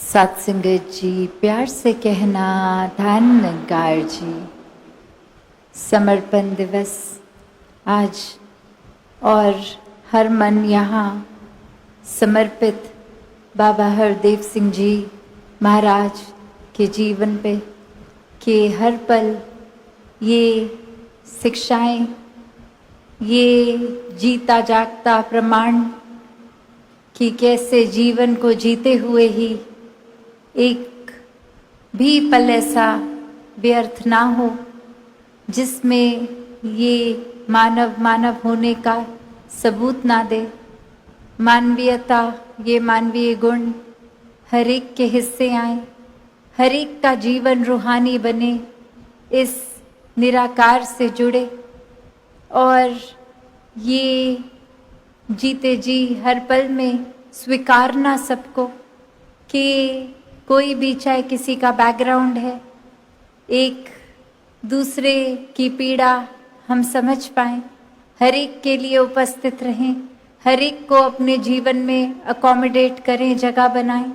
सत्संगत जी, प्यार से कहना धन निगार जी। समर्पण दिवस आज और हर मन यहाँ समर्पित बाबा हरदेव सिंह जी महाराज के जीवन पे कि हर पल ये शिक्षाएं, ये जीता जागता प्रमाण कि कैसे जीवन को जीते हुए ही एक भी पल ऐसा व्यर्थ ना हो जिसमें ये मानव होने का सबूत ना दे। मानवीयता, ये मानवीय गुण हर एक के हिस्से आए, हर एक का जीवन रूहानी बने, इस निराकार से जुड़े और ये जीते जी हर पल में स्वीकारना सबको कि कोई भी, चाहे किसी का बैकग्राउंड है, एक दूसरे की पीड़ा हम समझ पाएं, हर एक के लिए उपस्थित रहें, हर एक को अपने जीवन में अकोमोडेट करें, जगह बनाएं।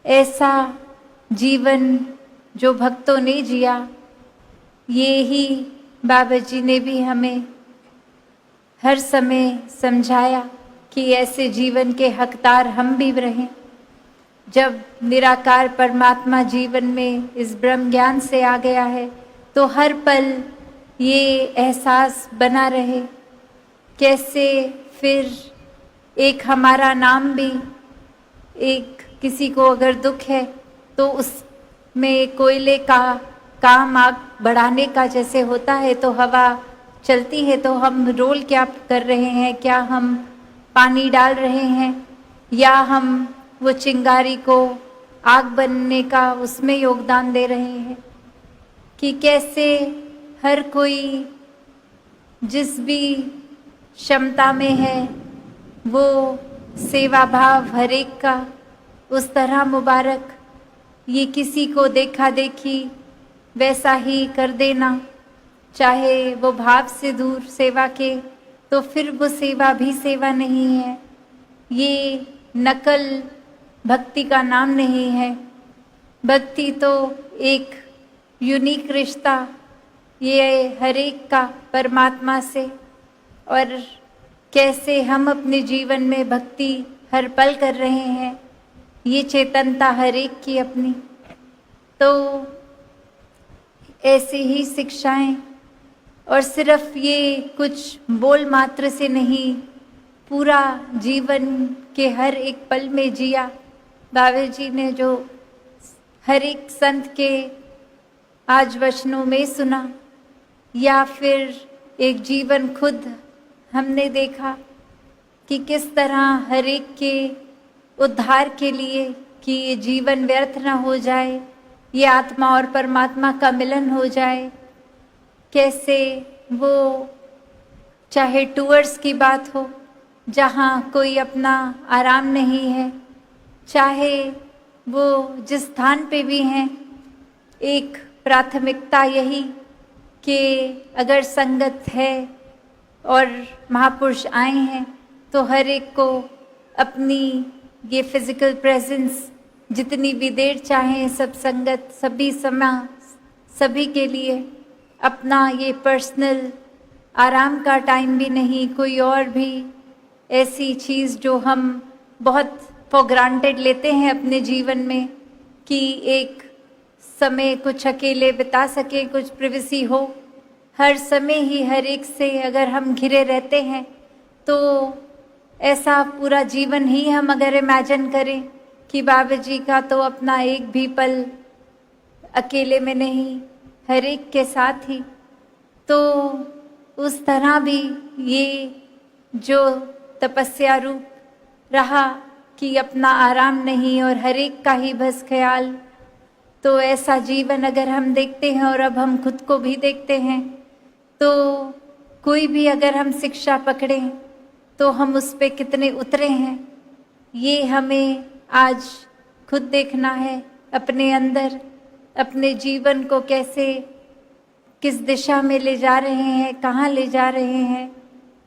ऐसा जीवन जो भक्तों ने जिया, ये ही बाबा जी ने भी हमें हर समय समझाया कि ऐसे जीवन के हकदार हम भी रहें। जब निराकार परमात्मा जीवन में इस ब्रह्म ज्ञान से आ गया है तो हर पल ये एहसास बना रहे, कैसे फिर एक हमारा नाम भी, एक किसी को अगर दुख है तो उसमें कोयले का काम आग बढ़ाने का जैसे होता है, तो हवा चलती है तो हम रोल क्या कर रहे हैं, क्या हम पानी डाल रहे हैं या हम वो चिंगारी को आग बनने का उसमें योगदान दे रहे हैं। कि कैसे हर कोई जिस भी क्षमता में है वो सेवा भाव हर एक का उस तरह मुबारक, ये किसी को देखा देखी वैसा ही कर देना, चाहे वो भाव से दूर सेवा के, तो फिर वो सेवा भी सेवा नहीं है। ये नकल भक्ति का नाम नहीं है। भक्ति तो एक यूनिक रिश्ता, ये हर एक का परमात्मा से, और कैसे हम अपने जीवन में भक्ति हर पल कर रहे हैं, ये चेतनता हर एक की अपनी। तो ऐसी ही शिक्षाएं, और सिर्फ ये कुछ बोल मात्र से नहीं, पूरा जीवन के हर एक पल में जिया। बाबा जी ने जो हर एक संत के आज वचनों में सुना, या फिर एक जीवन खुद हमने देखा कि किस तरह हर एक के उद्धार के लिए, कि ये जीवन व्यर्थ ना हो जाए, ये आत्मा और परमात्मा का मिलन हो जाए, कैसे वो चाहे टूअर्स की बात हो जहाँ कोई अपना आराम नहीं है, चाहे वो जिस स्थान पे भी हैं, एक प्राथमिकता यही कि अगर संगत है और महापुरुष आए हैं तो हर एक को अपनी ये फिजिकल प्रेजेंस जितनी भी देर चाहे, सब संगत सभी समय सभी के लिए अपना ये पर्सनल आराम का टाइम भी नहीं, कोई और भी ऐसी चीज़ जो हम बहुत फॉर ग्रांटेड लेते हैं अपने जीवन में, कि एक समय कुछ अकेले बिता सके, कुछ प्रिवेसी हो। हर समय ही हर एक से अगर हम घिरे रहते हैं तो ऐसा पूरा जीवन ही हम अगर इमेजिन करें कि बाबा जी का तो अपना एक भी पल अकेले में नहीं, हर एक के साथ ही, तो उस तरह भी ये जो तपस्या रूप रहा कि अपना आराम नहीं और हर एक का ही बस ख्याल, तो ऐसा जीवन अगर हम देखते हैं और अब हम खुद को भी देखते हैं, तो कोई भी अगर हम शिक्षा पकड़ें तो हम उस पे कितने उतरे हैं, ये हमें आज खुद देखना है अपने अंदर, अपने जीवन को कैसे किस दिशा में ले जा रहे हैं, कहाँ ले जा रहे हैं,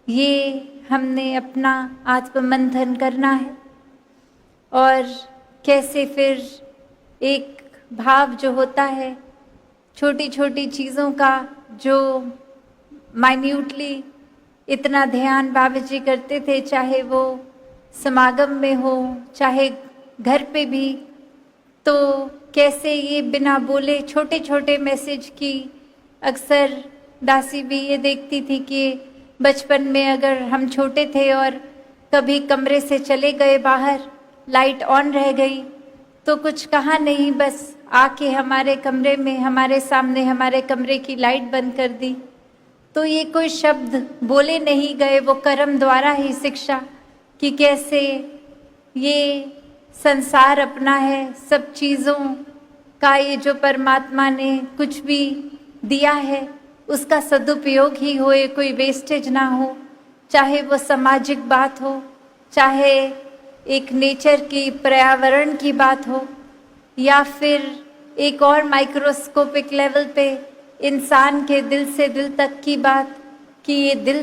ये हमने अपना आत्ममंथन करना है। और कैसे फिर एक भाव जो होता है, छोटी छोटी चीज़ों का जो माइन्यूटली इतना ध्यान बाबा जी करते थे, चाहे वो समागम में हो चाहे घर पे भी, तो कैसे ये बिना बोले छोटे छोटे मैसेज की अक्सर दासी भी ये देखती थी कि बचपन में अगर हम छोटे थे और कभी कमरे से चले गए बाहर, लाइट ऑन रह गई तो कुछ कहा नहीं, बस आके हमारे कमरे में हमारे सामने हमारे कमरे की लाइट बंद कर दी। तो ये कोई शब्द बोले नहीं गए, वो कर्म द्वारा ही शिक्षा कि कैसे ये संसार अपना है, सब चीज़ों का ये जो परमात्मा ने कुछ भी दिया है उसका सदुपयोग ही हो, कोई वेस्टेज ना हो, चाहे वो सामाजिक बात हो, चाहे एक नेचर की पर्यावरण की बात हो, या फिर एक और माइक्रोस्कोपिक लेवल पे इंसान के दिल से दिल तक की बात कि ये दिल